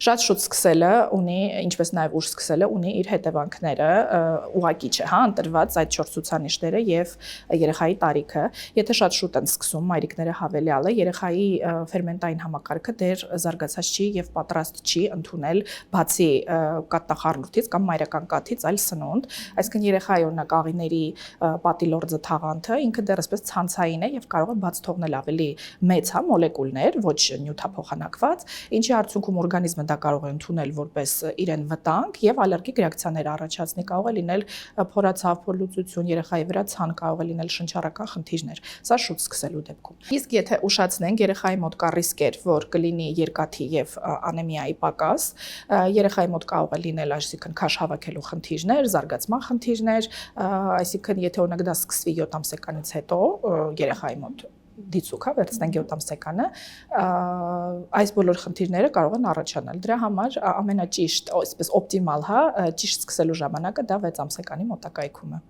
Շատ շուտ սկսելը ունի, ինչպես նաև ուշ սկսելը ունի իր հետևանքները, ուղղակի չէ, հա, ընտրված այդ 4 ցուցանիշները եւ երեխայի տարիքը, եթե շատ շուտ են սկսում մայրիկները հավելյալը, երեխայի ֆերմենտային համակարգը դեռ զարգացած չի եւ պատրաստ չի ընդունել բացի կաթնախառնուրդից կամ մայրական կաթից այլ սնունդ, այսինքն երեխայի օրինակ աղիների պատիլորձը թաղանթը ինքը դեռ այսպես ցանցային է եւ կարող է բաց թողնել ավելի մեծ հա մոլեկուլներ, ոչ նյութափոխանակված, ինչի արդյունքում օրգանիզմը դա կարող է ընդունել որպես իրեն վտանգ եւ ալերգիկ ռեակցիաներ առաջացնի, կարող է լինել փորացավ, փորլուծություն, երեխայի վրա ցան, կարող է լինել շնչառական խնդիրներ, սա շուտ սկսելու դեպքում։ Իսկ եթե ուշացնենք, երեխայի մոտ կա ռիսկեր, որ կլինի երկաթի եւ անեմիայի պակաս, երեխայի մոտ կարող է լինել այսինքն քաշ հավաքելու խնդիրներ, զարգացման խնդիրներ, այսինքն եթե օրինակ դա սկսվի 7 ամսեկանից հետո երեխայի մոտ դիցուկ, հա, վերցնենք 7 ամսեկանը, այս բոլոր խնդիրները կարող են առաջանալ։ Դրա համար ամենաճիշտ, այսպես օպտիմալ, հա, ճիշտ սկսելու ժամանակը դա 6 ամսեկանի մոտակայքում է։